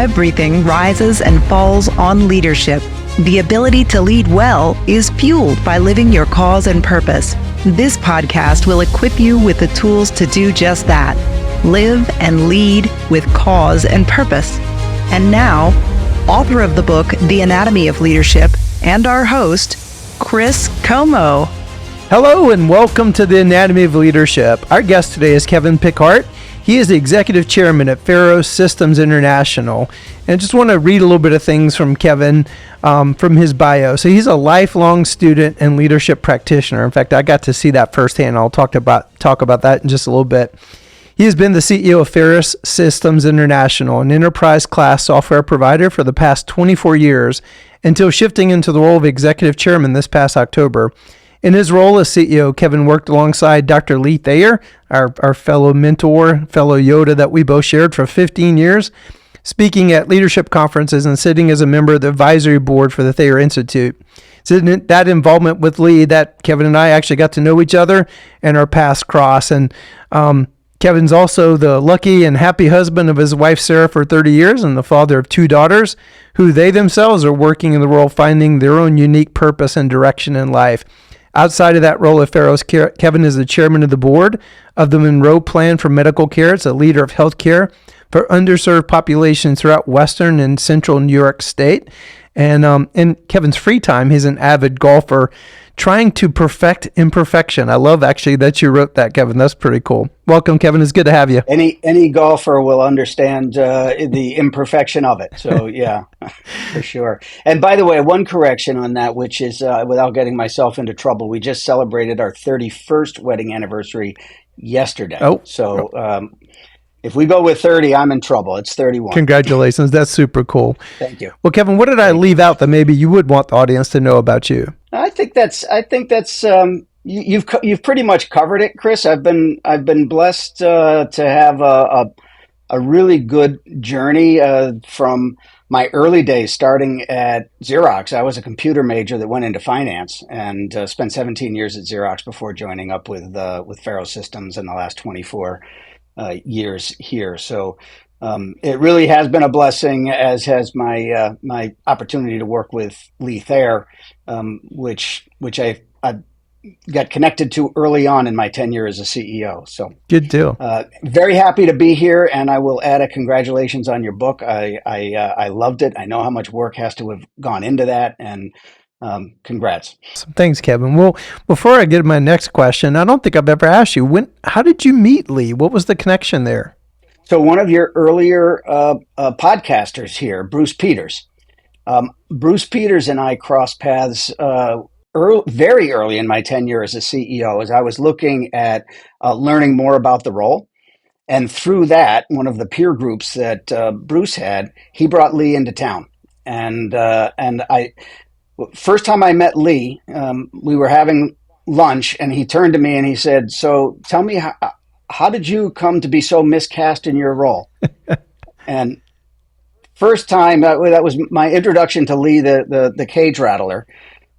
Everything rises and falls on leadership. The ability to lead well is fueled by living your cause and purpose. This podcast will equip you with the tools to do just that. Live and lead with cause and purpose. And now, author of the book, The Anatomy of Leadership, and our host, Chris Como. Hello and welcome to The Anatomy of Leadership. Our guest today is Kevin Pickhardt. He is the executive chairman at Faro Systems International. And I just want to read a little bit of things from Kevin from his bio. So he's a lifelong student and leadership practitioner. In fact, I got to see that firsthand. I'll talk about that in just a little bit. He has been the CEO of Faro Systems International, an enterprise-class software provider for the past 24 years, until shifting into the role of executive chairman this past October. In his role as CEO, Kevin worked alongside Dr. Lee Thayer, our fellow mentor, fellow Yoda that we both shared for 15 years, speaking at leadership conferences and sitting as a member of the advisory board for the Thayer Institute. So that involvement with Lee, that Kevin and I actually got to know each other and our paths cross. And Kevin's also the lucky and happy husband of his wife, Sarah, for 30 years and the father of two daughters who they themselves are working in the role, finding their own unique purpose and direction in life. Outside of that role at Faro's, Kevin is the chairman of the board of the Monroe Plan for Medical Care. It's a leader of healthcare for underserved populations throughout Western and Central New York State. And in Kevin's free time, he's an avid golfer trying to perfect imperfection. I love actually that you wrote that, Kevin. That's pretty cool. Welcome, Kevin. It's good to have you. Any golfer will understand the imperfection of it. So yeah, for sure. And by the way, one correction on that, which is without getting myself into trouble, we just celebrated our 31st wedding anniversary yesterday. Oh, so if we go with 30, I'm in trouble. It's 31. Congratulations. That's super cool. Thank you. Well, Kevin, what did I leave out that maybe you would want the audience to know about you? I think that's you've pretty much covered it, Chris. I've been blessed to have a really good journey from my early days, starting at Xerox. I was a computer major that went into finance and spent 17 years at Xerox before joining up with Faro Systems in the last 24 years here. So it really has been a blessing, as has my my opportunity to work with Lee Thayer, which I got connected to early on in my tenure as a CEO. So good deal. Very happy to be here, and I will add a congratulations on your book. I loved it. I know how much work has to have gone into that, and congrats. Thanks, Kevin. Well, before I get to my next question, I don't think I've ever asked you, how did you meet Lee? What was the connection there? So one of your earlier podcasters here, Bruce Peters. Bruce Peters and I crossed paths very early in my tenure as a CEO, as I was looking at learning more about the role. And through that, one of the peer groups that Bruce had, he brought Lee into town. And first time I met Lee, we were having lunch, and he turned to me and he said, "So tell me, how did you come to be so miscast in your role?" And first time, that was my introduction to Lee, the cage rattler.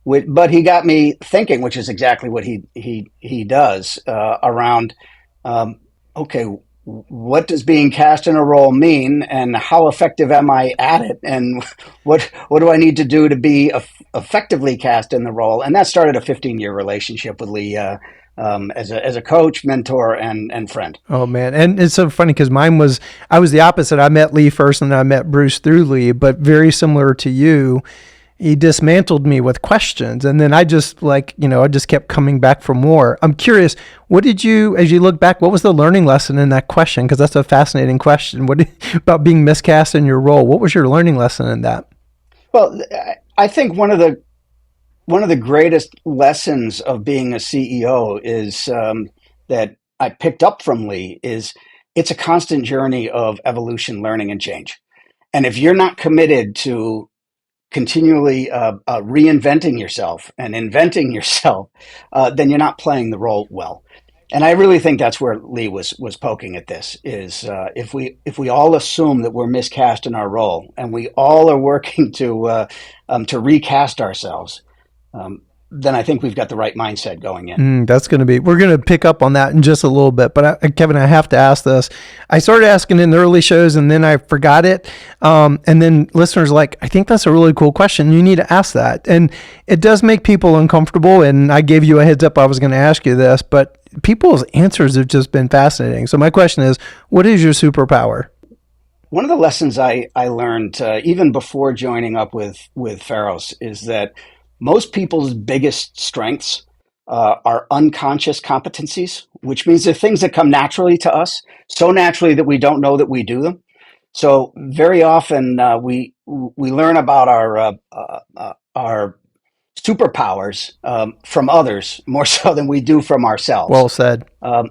But he got me thinking, which is exactly what he does around, okay, what does being cast in a role mean, and how effective am I at it, and what do I need to do to be effectively cast in the role? And that started a 15-year relationship with Lee as a coach, mentor, and friend. Oh man, and it's so funny because I was the opposite. I met Lee first, and I met Bruce through Lee, but very similar to you. He dismantled me with questions, and then I just kept coming back for more. I'm curious, as you look back, what was the learning lesson in that question? Because that's a fascinating question. About being miscast in your role? What was your learning lesson in that? Well, I think one of the greatest lessons of being a CEO is that I picked up from Lee is it's a constant journey of evolution, learning, and change. And if you're not committed to continually reinventing yourself and inventing yourself, then you're not playing the role well. And I really think that's where Lee was poking at this, is if we all assume that we're miscast in our role, and we all are working to recast ourselves, then I think we've got the right mindset going in. We're going to pick up on that in just a little bit. But Kevin, I have to ask this. I started asking in the early shows and then I forgot it. And then listeners like, I think that's a really cool question. You need to ask that. And it does make people uncomfortable. And I gave you a heads up. I was going to ask you this, but people's answers have just been fascinating. So my question is, what is your superpower? One of the lessons I learned even before joining up with Pharos is that most people's biggest strengths are unconscious competencies, which means they're things that come naturally to us, so naturally that we don't know that we do them. So very often we learn about our superpowers from others more so than we do from ourselves. Well said.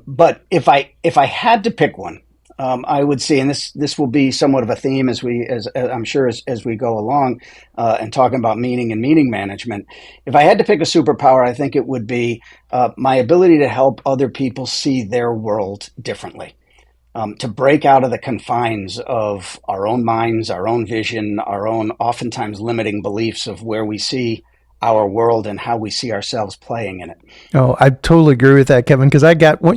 But if I had to pick one, I would say, and this will be somewhat of a theme as I'm sure as we go along and talking about meaning and meaning management. If I had to pick a superpower, I think it would be my ability to help other people see their world differently, to break out of the confines of our own minds, our own vision, our own oftentimes limiting beliefs of where we see our world and how we see ourselves playing in it. Oh, I totally agree with that, Kevin, because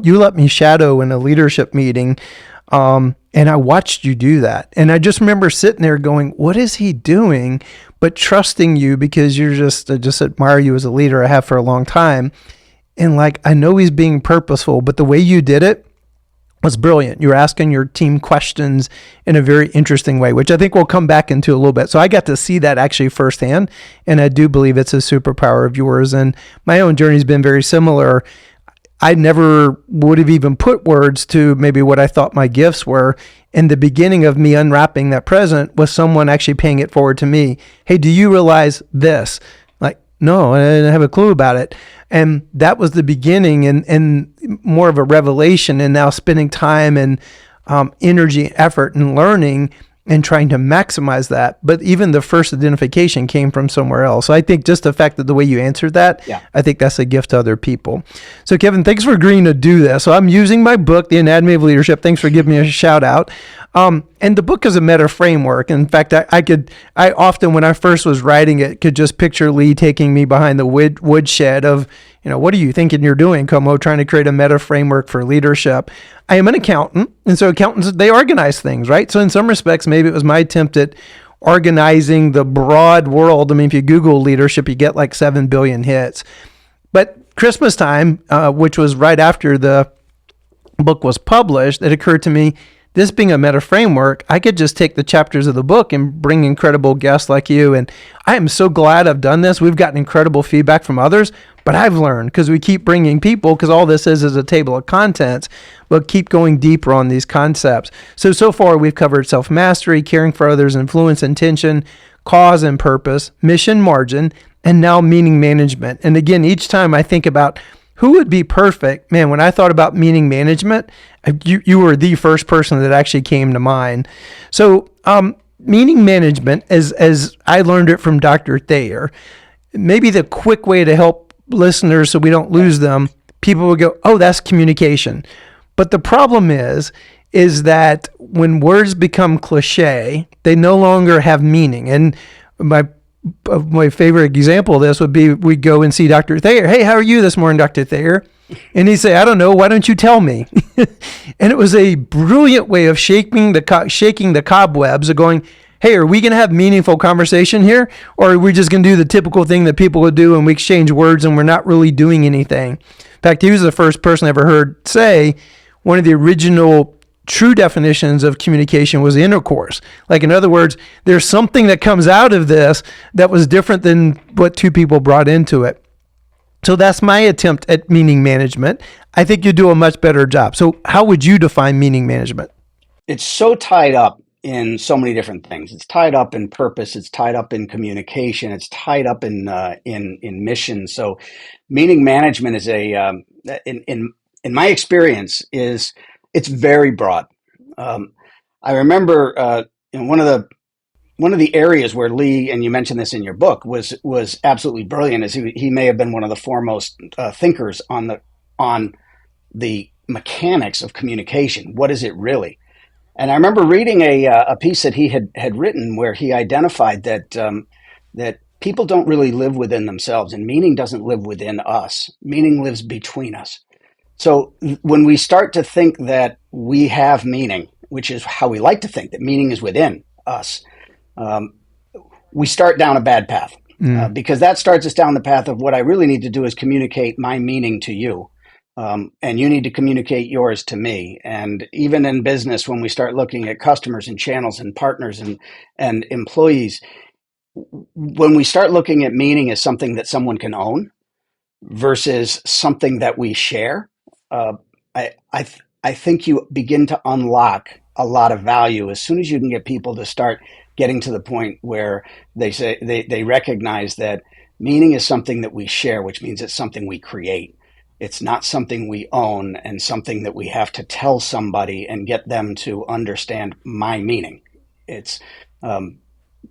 you let me shadow in a leadership meeting. And I watched you do that. And I just remember sitting there going, what is he doing? But trusting you because I just admire you as a leader. I have for a long time. And like, I know he's being purposeful, but the way you did it was brilliant. You were asking your team questions in a very interesting way, which I think we'll come back into a little bit. So I got to see that actually firsthand. And I do believe it's a superpower of yours. And my own journey has been very similar. I never would have even put words to maybe what I thought my gifts were. In the beginning of me unwrapping that present was someone actually paying it forward to me. Hey, do you realize this? Like, no, I didn't have a clue about it. And that was the beginning and more of a revelation, and now spending time and energy, effort and learning and trying to maximize that. But even the first identification came from somewhere else. So I think just the fact that the way you answered that, I think that's a gift to other people. So Kevin, thanks for agreeing to do this. So I'm using my book, The Anatomy of Leadership. Thanks for giving me a shout out. And the book is a meta framework. In fact, I often, when I first was writing it, could just picture Lee taking me behind the woodshed of, what are you thinking you're doing, Como, trying to create a meta framework for leadership. I am an accountant. And so accountants, they organize things, right? So in some respects, maybe it was my attempt at organizing the broad world. I mean, if you Google leadership, you get like 7 billion hits. But Christmas time, which was right after the book was published, it occurred to me, this being a meta framework, I could just take the chapters of the book and bring incredible guests like you. And I am so glad I've done this. We've gotten incredible feedback from others, but I've learned because we keep bringing people, because all this is a table of contents, but keep going deeper on these concepts. So far we've covered self-mastery, caring for others, influence, intention, cause and purpose, mission, margin, and now meaning management. And again, each time I think about who would be perfect, man, when I thought about meaning management, you were the first person that actually came to mind. So meaning management, as I learned it from Dr. Thayer, maybe the quick way to help listeners so we don't lose them, people would go, oh, that's communication. But the problem is that when words become cliche, they no longer have meaning. And my favorite example of this would be we go and see Dr. Thayer. Hey, how are you this morning, Dr. Thayer? And he'd say, I don't know. Why don't you tell me? And it was a brilliant way of shaking the cobwebs of going, hey, are we going to have meaningful conversation here? Or are we just going to do the typical thing that people would do and we exchange words and we're not really doing anything? In fact, he was the first person I ever heard say one of the original true definitions of communication was intercourse. Like, in other words, there's something that comes out of this that was different than what two people brought into it. So that's my attempt at meaning management. I think you do a much better job. So how would you define meaning management? It's so tied up in so many different things. It's tied up in purpose. It's tied up in communication. It's tied up in mission. So meaning management is in my experience, it's very broad. I remember one of the areas where Lee, and you mentioned this in your book, was absolutely brilliant. Is he may have been one of the foremost thinkers on the mechanics of communication. What is it really? And I remember reading a piece that he had written where he identified that people don't really live within themselves, and meaning doesn't live within us. Meaning lives between us. So when we start to think that we have meaning, which is how we like to think that meaning is within us, um, we start down a bad path, because that starts us down the path of what I really need to do is communicate my meaning to you. And you need to communicate yours to me. And even in business, when we start looking at customers and channels and partners and employees, when we start looking at meaning as something that someone can own versus something that we share, uh, I think you begin to unlock a lot of value as soon as you can get people to start getting to the point where they recognize that meaning is something that we share, which means it's something we create. It's not something we own and something that we have to tell somebody and get them to understand my meaning. It's um,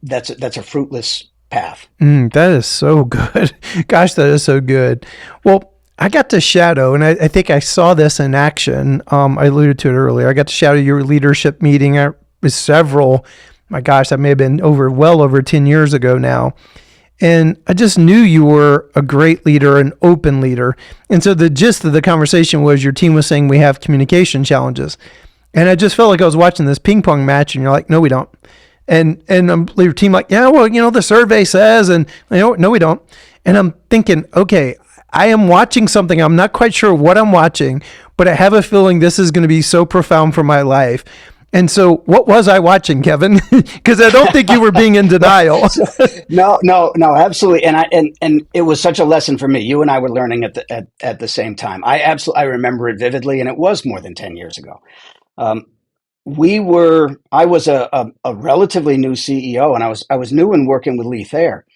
that's a fruitless path. That is so good. Gosh, that is so good. Well, I got to shadow, and I think I saw this in action. I alluded to it earlier. I got to shadow your leadership meeting with several. My gosh, that may have been well over 10 years ago now. And I just knew you were a great leader, an open leader. And so the gist of the conversation was your team was saying we have communication challenges. And I just felt like I was watching this ping pong match, and you're like, no, we don't. And your team like, yeah, well, the survey says, and no, we don't. And I'm thinking, okay, I am watching something. I'm not quite sure what I'm watching, but I have a feeling this is going to be so profound for my life. And so what was I watching, Kevin? Because I don't think you were being in denial. No, absolutely. And it was such a lesson for me. You and I were learning at the same time. I remember it vividly, and it was more than 10 years ago. Um, I was a relatively new CEO, and I was new and working with Lee Thayer.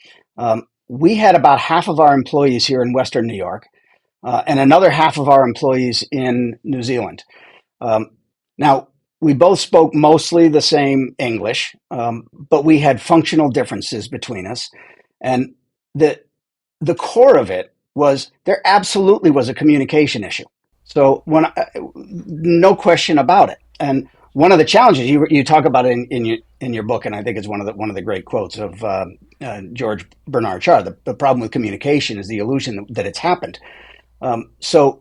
We had about half of our employees here in Western New York, and another half of our employees in New Zealand. Now, we both spoke mostly the same English, but we had functional differences between us. And the core of it was there absolutely was a communication issue. So no question about it. And one of the challenges you talk about it in your book, and I think it's one of the great quotes of George Bernard Shaw. The problem with communication is the illusion that it's happened. So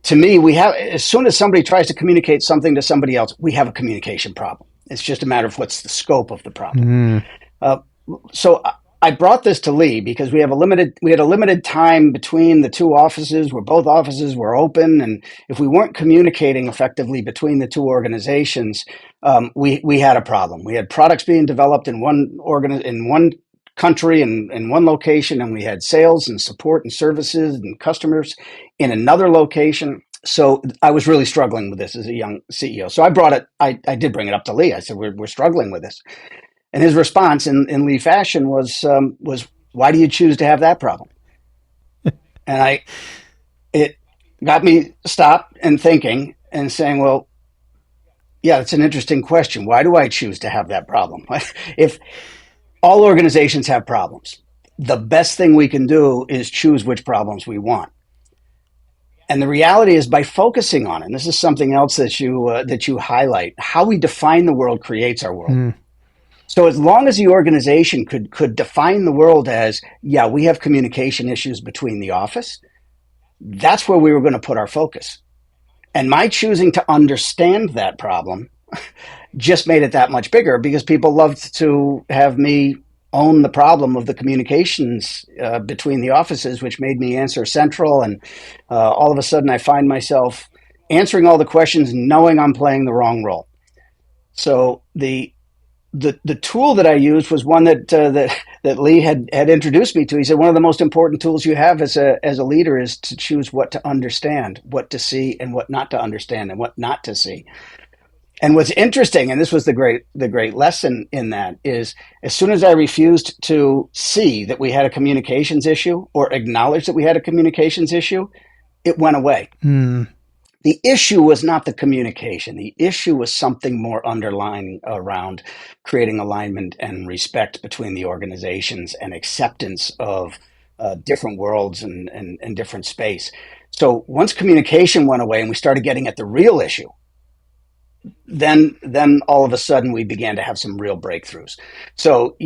to me, we have, as soon as somebody tries to communicate something to somebody else, we have a communication problem. It's just a matter of what's the scope of the problem. So I brought this to Lee because we had a limited time between the two offices where both offices were open. And if we weren't communicating effectively between the two organizations, we had a problem. We had products being developed in one country and in one location, and we had sales and support and services and customers in another location. So I was really struggling with this as a young CEO. So I did bring it up to Lee. I said, we're struggling with this. And his response in Lee fashion was, why do you choose to have that problem? And it got me stopped and thinking and saying, well, yeah, it's an interesting question. Why do I choose to have that problem? If all organizations have problems, the best thing we can do is choose which problems we want. And the reality is, by focusing on it, and this is something else that you highlight, how we define the world creates our world. So as long as the organization could define the world as, yeah, we have communication issues between the office, that's where we were going to put our focus. And my choosing to understand that problem just made it that much bigger because people loved to have me own the problem of the communications between the offices, which made me answer central. And all of a sudden I find myself answering all the questions, knowing I'm playing the wrong role. So the tool that I used was one that Lee had introduced me to. He said, one of the most important tools you have as a leader is to choose what to understand, what to see, and what not to understand, and what not to see. And what's interesting, and this was the great lesson in that, is as soon as I refused to see that we had a communications issue or acknowledge that we had a communications issue, it went away. The issue was not the communication. The issue was something more underlying around creating alignment and respect between the organizations and acceptance of different worlds and different space. So once communication went away and we started getting at the real issue, then all of a sudden we began to have some real breakthroughs. So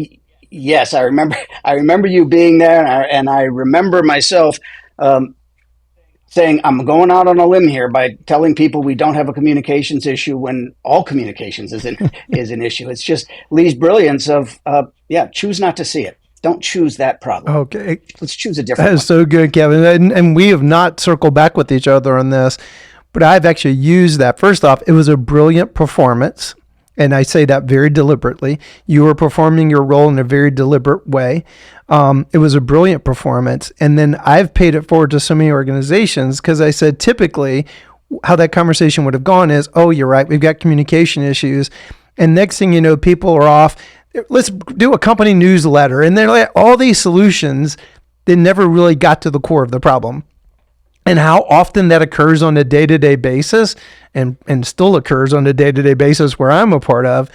yes, I remember. I remember you being there, and I remember myself um, saying, "I'm going out on a limb here by telling people we don't have a communications issue when all communications is an issue." It's just Lee's brilliance of, yeah, choose not to see it. Don't choose that problem. Okay. Let's choose a That different is one. so good, Kevin. And we have not circled back with each other on this, but I've actually used that. First off, it was a brilliant performance. And I say that very deliberately. You were performing your role in a very deliberate way. It was a brilliant performance. And then I've paid it forward to so many organizations because I said typically how that conversation would have gone is, oh, you're right, we've got communication issues. And next thing you know, people are off. Let's do a company newsletter. And they're like, all these solutions, they never really got to the core of the problem. And how often that occurs on a day-to-day basis and still occurs on a day-to-day basis where I'm a part of,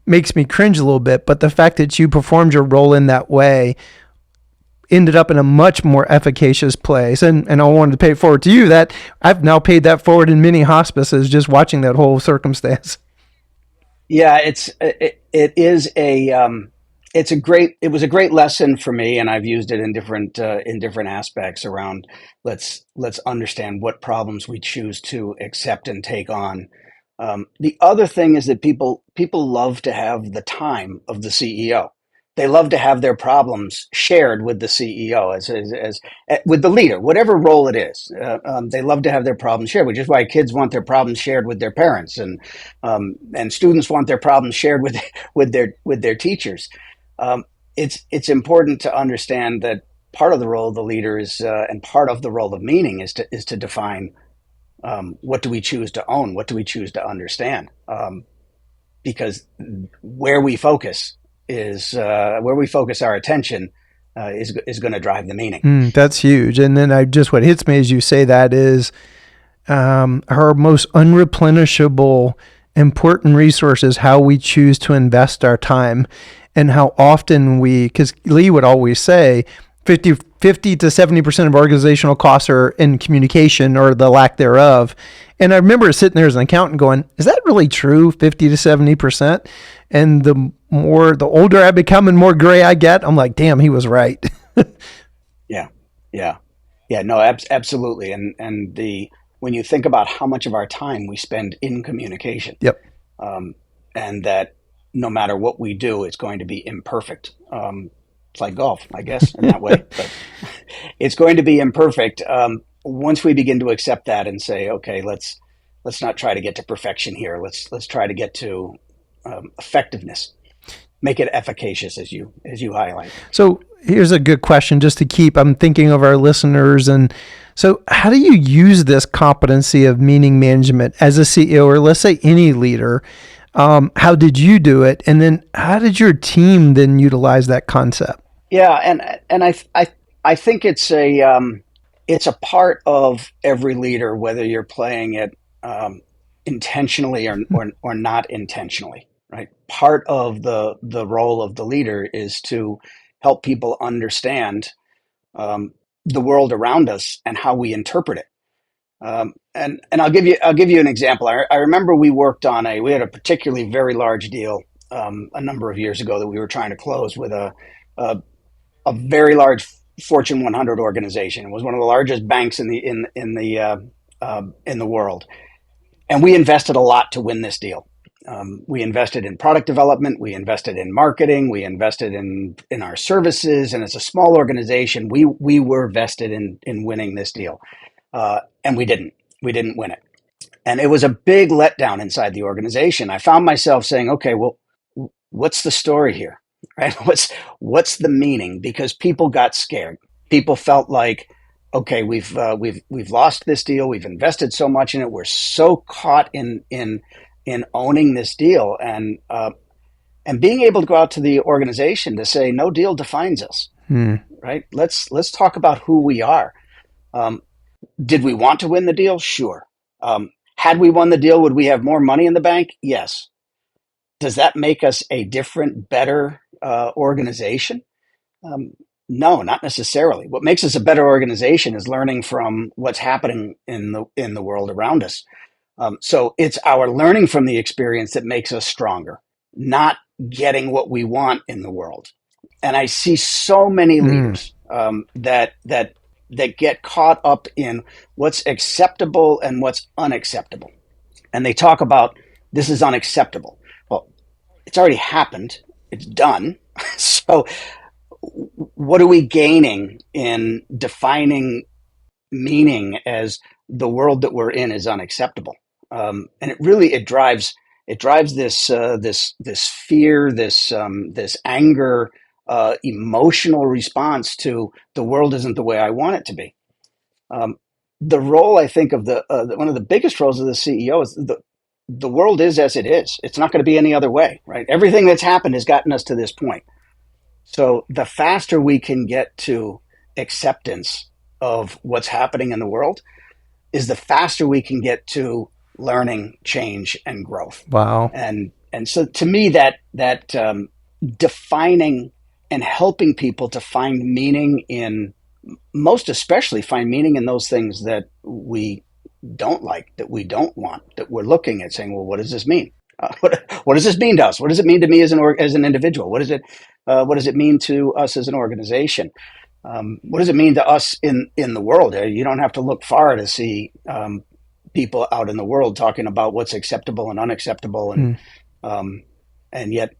makes me cringe a little bit. But the fact that you performed your role in that way ended up in a much more efficacious place. And I wanted to pay it forward to you that I've now paid that forward in many hospices just watching that whole circumstance. Yeah, it is a it was a great lesson for me, and I've used it in different aspects around let's understand what problems we choose to accept and take on. The other thing is that people love to have the time of the CEO. They love to have their problems shared with the CEO as with the leader, whatever role it is. They love to have their problems shared, which is why kids want their problems shared with their parents, and students want their problems shared with with their teachers. It's important to understand that part of the role of the leader is, and part of the role of meaning is to define what do we choose to own, what do we choose to understand, because where we focus is where we focus our attention is going to drive the meaning. That's huge. And then what hits me as you say that is our most unreplenishable important resource is how we choose to invest our time, and how often because Lee would always say 50 to 70% of organizational costs are in communication or the lack thereof. And I remember sitting there as an accountant going, is that really true, 50 to 70%? And the older I become and more gray I get, I'm like, damn, he was right. Yeah, yeah, yeah. No, absolutely. And when you think about how much of our time we spend in communication, Yep. And that no matter what we do, it's going to be imperfect. It's like golf, I guess, in that way. But it's going to be imperfect. Once we begin to accept that and say, okay, let's not try to get to perfection here. Let's try to get to effectiveness. Make it efficacious, as you highlight. So here's a good question just to keep. I'm thinking of our listeners. And so how do you use this competency of meaning management as a CEO, or let's say any leader? How did you do it? And then how did your team then utilize that concept? Yeah, and I think it's a part of every leader, whether you're playing it intentionally or not intentionally, right? Part of the role of the leader is to help people understand the world around us and how we interpret it. And I'll give you an example. I remember we had a particularly very large deal a number of years ago that we were trying to close with a very large Fortune 100 organization. It was one of the largest banks in the world, and we invested a lot to win this deal. We invested in product development, we invested in marketing, we invested in our services, and as a small organization, we were vested in winning this deal, and we didn't win it, and it was a big letdown inside the organization. I found myself saying, okay, well, what's the story here? Right? What's the meaning? Because people got scared. People felt like, okay, we've lost this deal. We've invested so much in it. We're so caught in owning this deal, and being able to go out to the organization to say, no deal defines us. Right? Let's talk about who we are. Did we want to win the deal? Sure. Had we won the deal, would we have more money in the bank? Yes. Does that make us a different, better organization? No, not necessarily. What makes us a better organization is learning from what's happening in the world around us. So it's our learning from the experience that makes us stronger, not getting what we want in the world. And I see so many Mm. leaders that get caught up in what's acceptable and what's unacceptable. And they talk about this is unacceptable. Well, it's already happened. It's done. So what are we gaining in defining meaning as the world that we're in is unacceptable? And it drives this fear, this anger, emotional response to the world isn't the way I want it to be. Um, the role I think of one of the biggest roles of the CEO is the world is as it is. It's not going to be any other way, right? Everything that's happened has gotten us to this point. So the faster we can get to acceptance of what's happening in the world is the faster we can get to learning, change, and growth. Wow. And so to me, that defining and helping people to find meaning in, most especially find meaning in those things that we don't like, that we don't want, that we're looking at saying, well, what does this mean? What does this mean to us? What does it mean to me as an individual? What does it mean to us as an organization? What does it mean to us in the world? You don't have to look far to see people out in the world talking about what's acceptable and unacceptable, Mm. and yet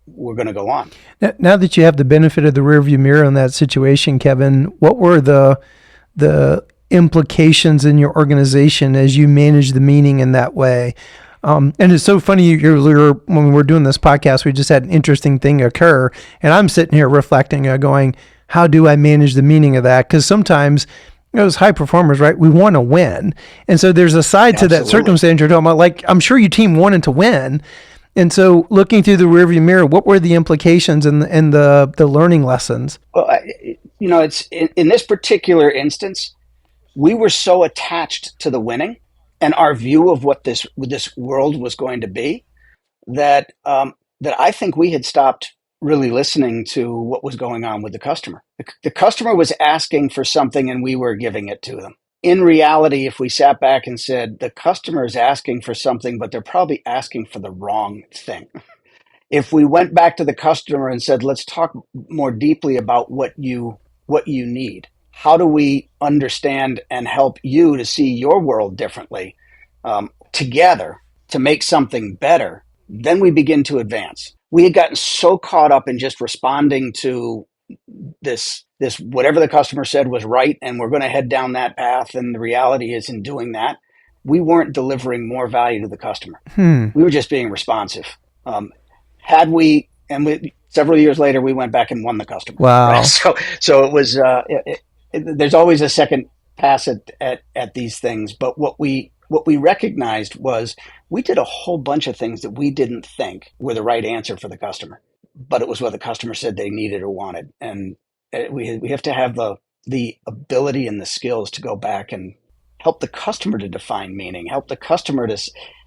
we're going to go on. Now that you have the benefit of the rearview mirror on that situation, Kevin, what were the implications in your organization as you manage the meaning in that way? And it's so funny, when we were doing this podcast, we just had an interesting thing occur, and I'm sitting here reflecting, going, how do I manage the meaning of that? Because sometimes, as high performers, right, we want to win. And so there's a side to that circumstance you're talking about. Like, I'm sure your team wanted to win. And so looking through the rearview mirror, what were the implications and the learning lessons? Well, it's in this particular instance, we were so attached to the winning and our view of what this world was going to be that that I think we had stopped really listening to what was going on with the customer. The customer was asking for something and we were giving it to them. In reality, if we sat back and said the customer is asking for something, but they're probably asking for the wrong thing. If we went back to the customer and said, let's talk more deeply about what you need. How do we understand and help you to see your world differently, together to make something better? Then we begin to advance. We had gotten so caught up in just responding to this whatever the customer said was right, and we're going to head down that path. And the reality is, in doing that, we weren't delivering more value to the customer. We were just being responsive. Had we, and several years later, we went back and won the customer. Wow. Right? So it was. There's always a second pass at these things, but what we recognized was we did a whole bunch of things that we didn't think were the right answer for the customer, but it was what the customer said they needed or wanted, and we have to have the ability and the skills to go back and help the customer to define meaning, help the customer to,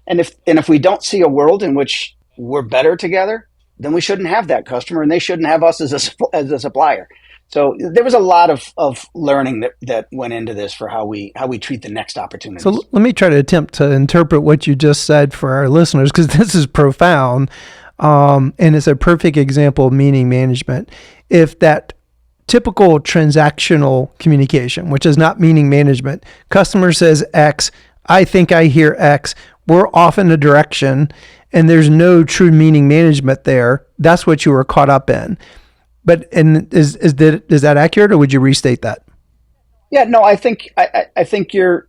and if we don't see a world in which we're better together, then we shouldn't have that customer, and they shouldn't have us as a supplier. So there was a lot of learning that went into this for how we treat the next opportunities. So let me try to attempt to interpret what you just said for our listeners, because this is profound, and it's a perfect example of meaning management. If that typical transactional communication, which is not meaning management, customer says X, I think I hear X, we're off in a direction, and there's no true meaning management there. That's what you were caught up in. But is that accurate, or would you restate that? Yeah, no, I think you're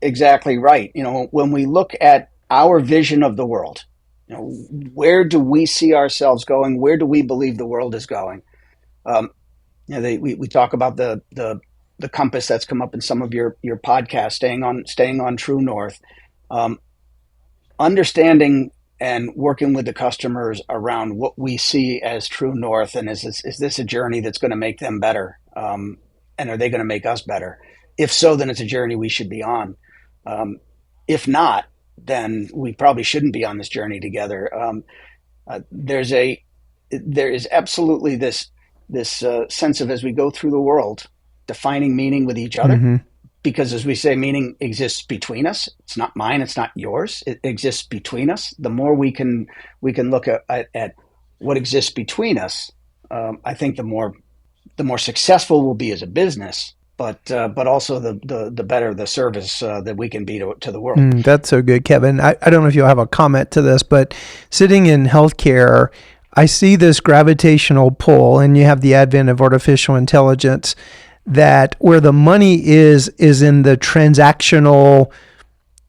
exactly right. When we look at our vision of the world, where do we see ourselves going? Where do we believe the world is going? We talk about the compass that's come up in some of your podcasts, staying on true north, understanding and working with the customers around what we see as true north, and is this a journey that's going to make them better, and are they going to make us better? If so, then it's a journey we should be on. If not, then we probably shouldn't be on this journey together. There is absolutely this sense of, as we go through the world, defining meaning with each other, because, as we say, meaning exists between us. It's not mine. It's not yours. It exists between us. The more we can look at what exists between us, I think the more successful we'll be as a business, but also the better the service that we can be to the world. That's so good, Kevin. I don't know if you'll have a comment to this, but sitting in healthcare, I see this gravitational pull, and you have the advent of artificial intelligence, that where the money is in the transactional,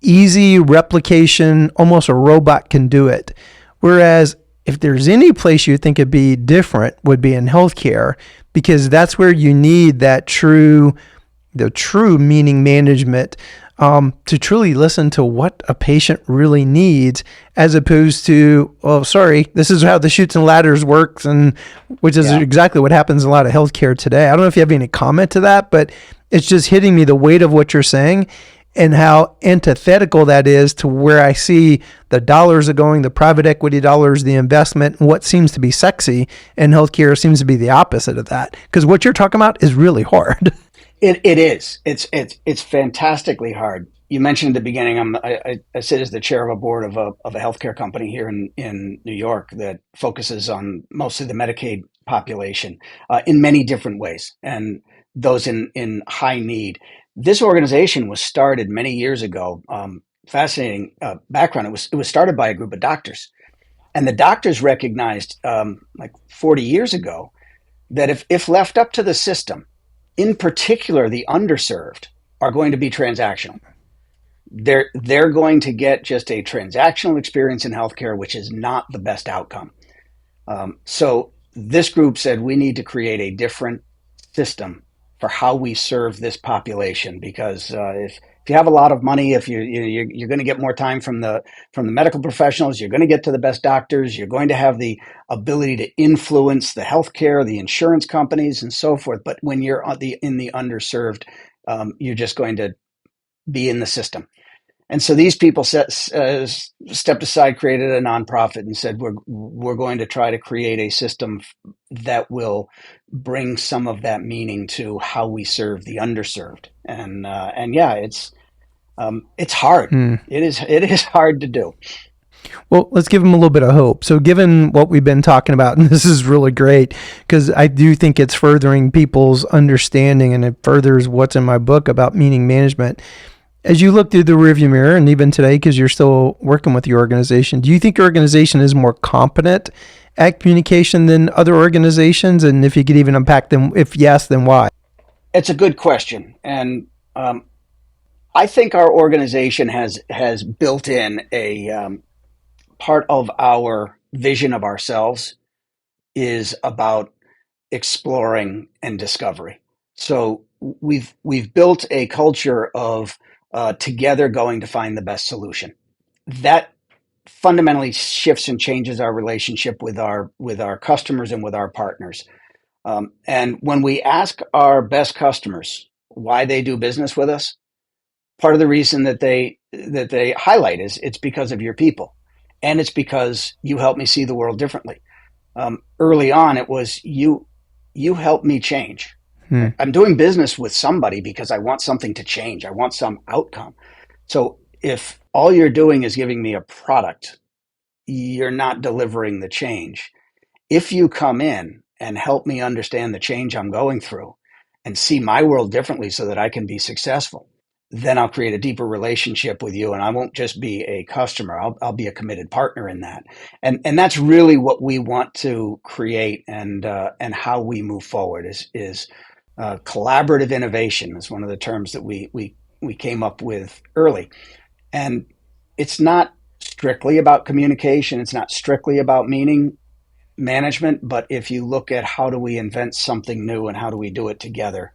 easy replication, almost a robot can do it. Whereas if there's any place you think it'd be different, would be in healthcare, because that's where you need the true meaning management, to truly listen to what a patient really needs, as opposed to, oh, sorry, this is how the chutes and ladders works, and which is exactly what happens in a lot of healthcare today. I don't know if you have any comment to that, but it's just hitting me, the weight of what you're saying and how antithetical that is to where I see the dollars are going, the private equity dollars, the investment, and what seems to be sexy in healthcare seems to be the opposite of that. Because what you're talking about is really hard. It is. It's fantastically hard. You mentioned at the beginning, I sit as the chair of a board of a healthcare company here in New York that focuses on mostly the Medicaid population in many different ways, and those in high need. This organization was started many years ago. Fascinating background. It was started by a group of doctors, and the doctors recognized like 40 years ago that if left up to the system, in particular the underserved, are going to be transactional. They're going to get just a transactional experience in healthcare, which is not the best outcome. So this group said we need to create a different system for how we serve this population, because if you have a lot of money, if you're going to get more time from the medical professionals, you're going to get to the best doctors, you're going to have the ability to influence the healthcare, the insurance companies, and so forth. But when you're in the underserved, you're just going to be in the system. And so these people stepped aside, created a nonprofit, and said we're going to try to create a system that will bring some of that meaning to how we serve the underserved. And yeah, it's hard. It is hard to do. Well, let's give them a little bit of hope. So given what we've been talking about, and this is really great because I do think it's furthering people's understanding, and it furthers what's in my book about meaning management. As you look through the rearview mirror, and even today, because you're still working with your organization, do you think your organization is more competent at communication than other organizations? And if you could even unpack them, if yes, then why? It's a good question. And I think our organization has built in a part of our vision of ourselves is about exploring and discovery. So we've built a culture of together going to find the best solution. That fundamentally shifts and changes our relationship with our customers and with our partners. And when we ask our best customers why they do business with us, part of the reason that they highlight is it's because of your people, and it's because you help me see the world differently. Early on, it was you help me change. I'm doing business with somebody because I want something to change. I want some outcome. So if all you're doing is giving me a product, you're not delivering the change. If you come in and help me understand the change I'm going through and see my world differently so that I can be successful, then I'll create a deeper relationship with you, and I won't just be a customer. I'll be a committed partner in that. And that's really what we want to create, and how we move forward is collaborative innovation is one of the terms that we came up with early. And it's not strictly about communication. It's not strictly about meaning management. But if you look at how do we invent something new and how do we do it together,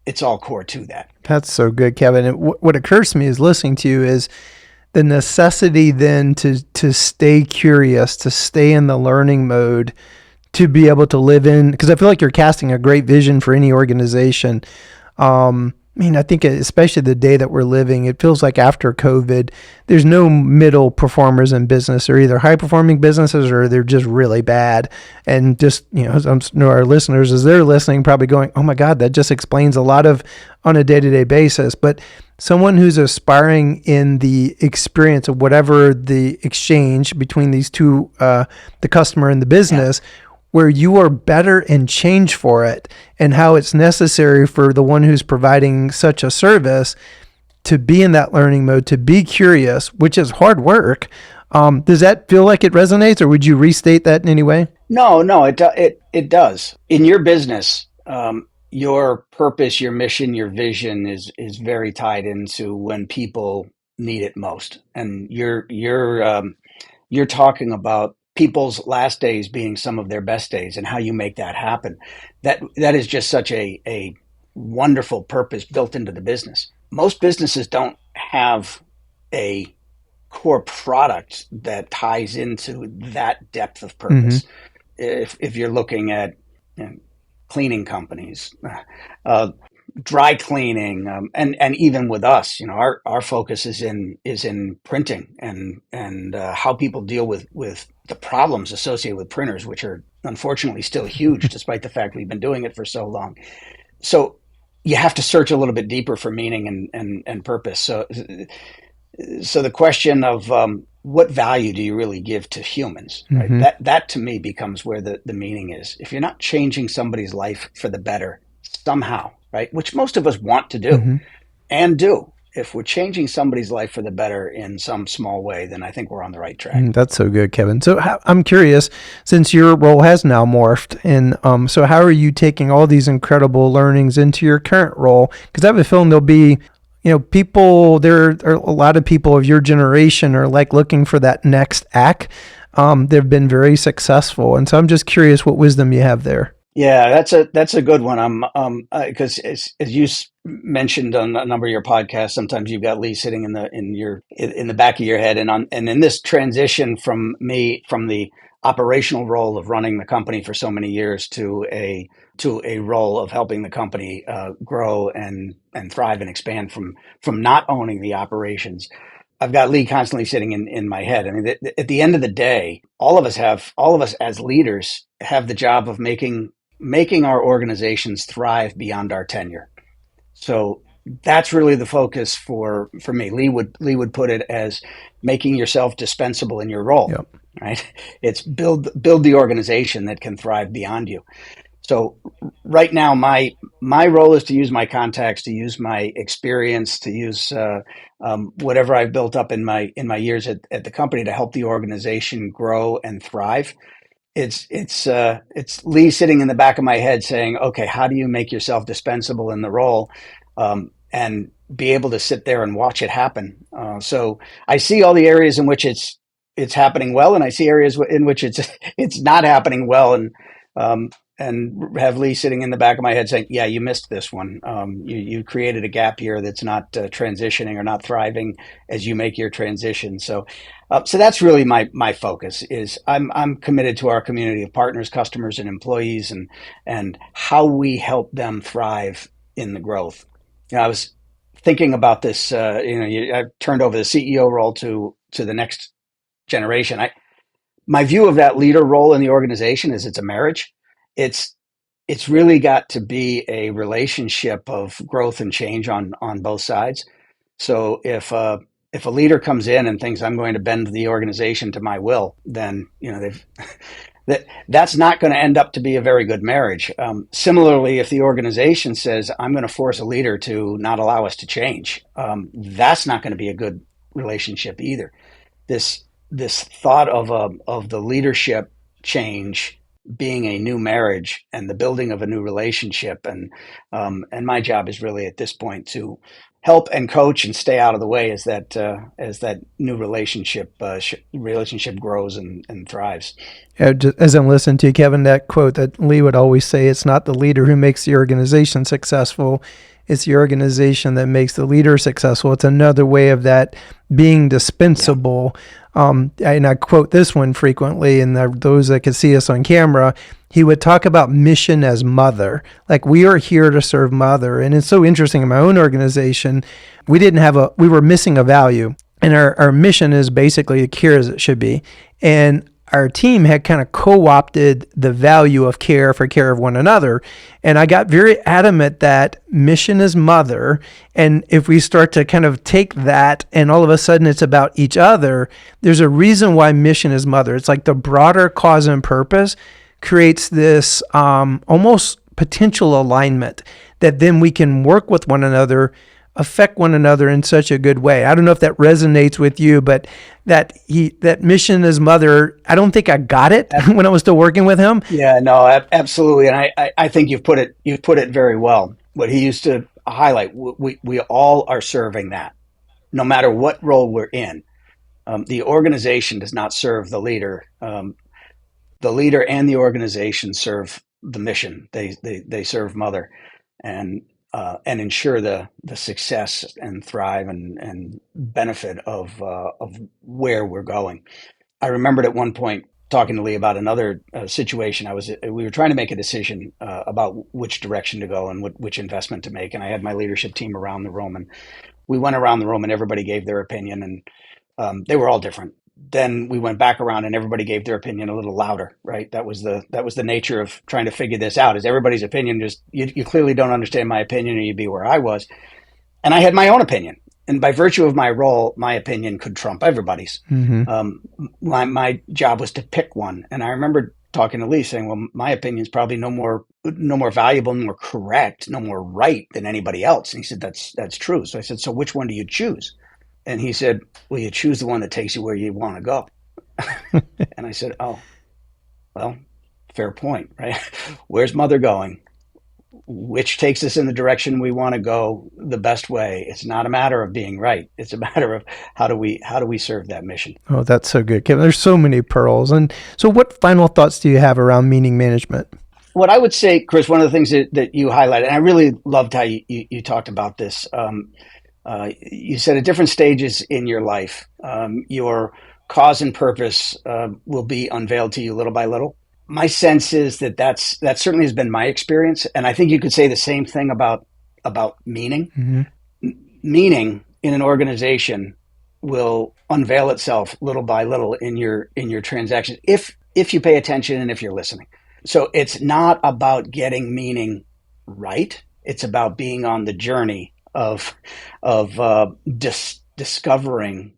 it's all core to that. That's so good, Kevin. And what occurs to me is listening to you is the necessity then to stay curious, to stay in the learning mode, to be able to live in, because I feel like you're casting a great vision for any organization. I mean, I think especially the day that we're living, it feels like after COVID, there's no middle performers in business. They're either high performing businesses or they're just really bad. And just, our listeners, as they're listening, probably going, oh my God, that just explains a lot of on a day-to-day basis. But someone who's aspiring in the experience of whatever the exchange between these two, the customer and the business, where you are better and change for it, and how it's necessary for the one who's providing such a service to be in that learning mode, to be curious, which is hard work. Does that feel like it resonates, or would you restate that in any way? No, it does. In your business, your purpose, your mission, your vision is very tied into when people need it most, and you're talking about people's last days being some of their best days, and how you make that happen. That is just such a wonderful purpose built into the business. Most businesses don't have a core product that ties into that depth of purpose. If you're looking at, cleaning companies, dry cleaning, and even with us, our focus is in printing, and how people deal with the problems associated with printers, which are unfortunately still huge, despite the fact we've been doing it for so long. So you have to search a little bit deeper for meaning and purpose. So the question of, what value do you really give to humans? Right? That to me becomes where the meaning is. If you're not changing somebody's life for the better somehow, right, which most of us want to do and do, if we're changing somebody's life for the better in some small way, then I think we're on the right track. That's so good, Kevin. So I'm curious, since your role has now morphed, and so how are you taking all these incredible learnings into your current role? Because I have a feeling there'll be people, there are a lot of people of your generation are like looking for that next act. They've been very successful. And so I'm just curious what wisdom you have there. Yeah, that's a good one. Because as you mentioned on a number of your podcasts, sometimes you've got Lee sitting in the back of your head, and in this transition from the operational role of running the company for so many years to a role of helping the company grow and thrive and expand from not owning the operations. I've got Lee constantly sitting in my head. I mean, at the end of the day, all of us as leaders have the job of making our organizations thrive beyond our tenure. So that's really the focus for me. Lee would put it as making yourself dispensable in your role. Yep. Right? It's build the organization that can thrive beyond you. So right now, my role is to use my contacts, to use my experience, to use whatever I've built up in my years at the company to help the organization grow and thrive. It's Lee sitting in the back of my head saying, okay, how do you make yourself dispensable in the role, and be able to sit there and watch it happen? So I see all the areas in which it's happening well, and I see areas in which it's not happening well, and have Lee sitting in the back of my head saying, yeah, you missed this one. You created a gap here that's not transitioning or not thriving as you make your transition. So that's really my focus. Is I'm committed to our community of partners, customers, and employees, and how we help them thrive in the growth. I was thinking about this. I've turned over the CEO role to the next generation. My view of that leader role in the organization is it's a marriage. It's really got to be a relationship of growth and change on both sides. So if a leader comes in and thinks I'm going to bend the organization to my will, then that's not going to end up to be a very good marriage. Similarly, if the organization says I'm going to force a leader to not allow us to change, that's not going to be a good relationship either. This thought of the leadership change being a new marriage and the building of a new relationship, and my job is really at this point to help and coach and stay out of the way as that new relationship grows and thrives. Yeah, just as I'm listening to you, Kevin, that quote that Lee would always say, it's not the leader who makes the organization successful, it's the organization that makes the leader successful. It's another way of that being dispensable. And I quote this one frequently, and those that can see us on camera, he would talk about mission as mother. Like, we are here to serve mother. And it's so interesting in my own organization, we were missing a value. And our mission is basically care as it should be. And our team had kind of co-opted the value of care of one another. And I got very adamant that mission is mother. And if we start to kind of take that and all of a sudden it's about each other, there's a reason why mission is mother. It's like the broader cause and purpose creates this almost potential alignment that then we can work with one another, affect one another in such a good way. I don't know if that resonates with you, but that mission as mother, I don't think I got it when I was still working with him. Yeah, no, absolutely. And I think you've put it very well. What he used to highlight, we all are serving that, no matter what role we're in. The organization does not serve the leader. The leader and the organization serve the mission. They serve mother, and ensure the success and thrive and benefit of where we're going. I remembered at one point talking to Lee about another situation. We were trying to make a decision about which direction to go and which investment to make, and I had my leadership team around the room, and we went around the room, and everybody gave their opinion, and they were all different. Then we went back around and everybody gave their opinion a little louder, right? That was the nature of trying to figure this out, is everybody's opinion just, you clearly don't understand my opinion or you'd be where I was. And I had my own opinion. And by virtue of my role, my opinion could trump everybody's. Mm-hmm. My job was to pick one. And I remember talking to Lee saying, well, my opinion is probably no more valuable, no more correct, no more right than anybody else. And he said, that's true. So I said, so which one do you choose? And he said, well, you choose the one that takes you where you want to go. And I said, oh, well, fair point, right? Where's mother going? Which takes us in the direction we want to go the best way. It's not a matter of being right. It's a matter of how do we serve that mission? Oh, that's so good, Kevin. There's so many pearls. And so what final thoughts do you have around meaning management? What I would say, Chris, one of the things that you highlighted, and I really loved how you talked about this, you said at different stages in your life, your cause and purpose will be unveiled to you little by little. My sense is that certainly has been my experience, and I think you could say the same thing about meaning. Mm-hmm. Meaning in an organization will unveil itself little by little in your transactions if you pay attention and if you're listening. So it's not about getting meaning right; it's about being on the journey of discovering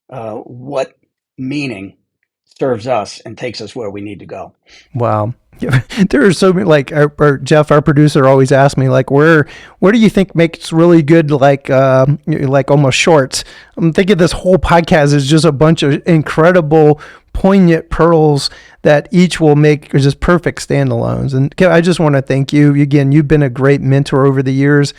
what meaning serves us and takes us where we need to go. Wow. There are so many, like Jeff, our producer, always asks me, like, where do you think makes really good, like almost shorts? I'm thinking this whole podcast is just a bunch of incredible, poignant pearls that each will make just perfect standalones. And Kevin, I just want to thank you. Again, you've been a great mentor over the years.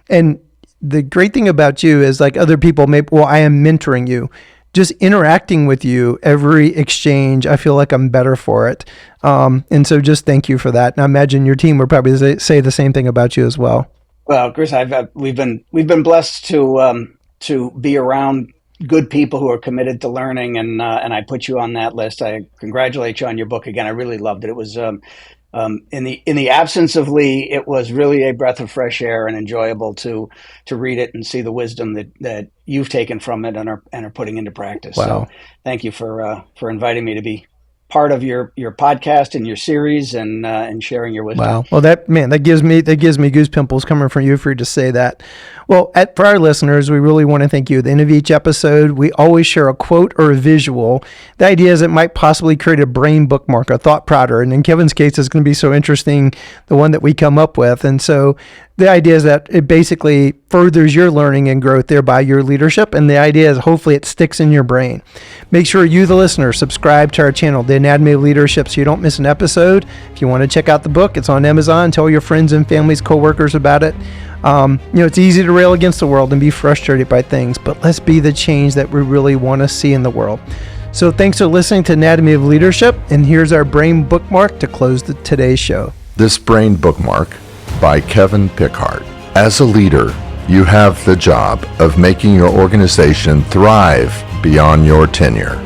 And the great thing about you is, like, other people I am mentoring you. Just interacting with you, every exchange, I feel like I'm better for it. And so just thank you for that. And I imagine your team would probably say the same thing about you as well. Well, Chris, we've been blessed to be around good people who are committed to learning, and I put you on that list. I congratulate you on your book again. I really loved it. It was in the absence of Lee, it was really a breath of fresh air and enjoyable to read it and see the wisdom that you've taken from it and are putting into practice. Wow. So thank you for inviting me to be part of your podcast and your series and sharing your wisdom. Wow. Well, that gives me goose pimples coming from you for you to say that. Well, for our listeners, we really want to thank you. At the end of each episode, we always share a quote or a visual. The idea is it might possibly create a brain bookmark, a thought prodder. And in Kevin's case, it's going to be so interesting, the one that we come up with. And so the idea is that it basically furthers your learning and growth, thereby your leadership. And the idea is hopefully it sticks in your brain. Make sure you, the listener, subscribe to our channel, The Anatomy of Leadership, so you don't miss an episode. If you want to check out the book, it's on Amazon. Tell your friends and families, coworkers about it. It's easy to rail against the world and be frustrated by things, but let's be the change that we really want to see in the world. So thanks for listening to Anatomy of Leadership, and here's our brain bookmark to close today's show. This brain bookmark by Kevin Pickhardt. As a leader, you have the job of making your organization thrive beyond your tenure.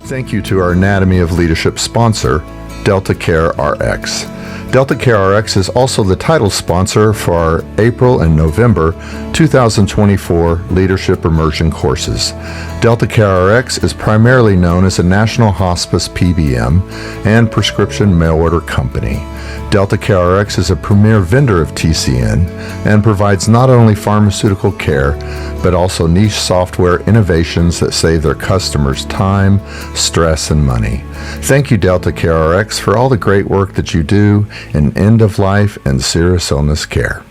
Thank you to our Anatomy of Leadership sponsor, Delta Care RX. Delta Care RX is also the title sponsor for our April and November 2024 Leadership Immersion courses. Delta Care RX is primarily known as a national hospice PBM and prescription mail order company. Delta Care RX is a premier vendor of TCN and provides not only pharmaceutical care, but also niche software innovations that save their customers time, stress, and money. Thank you, Delta Care RX, for all the great work that you do in end-of-life and serious illness care.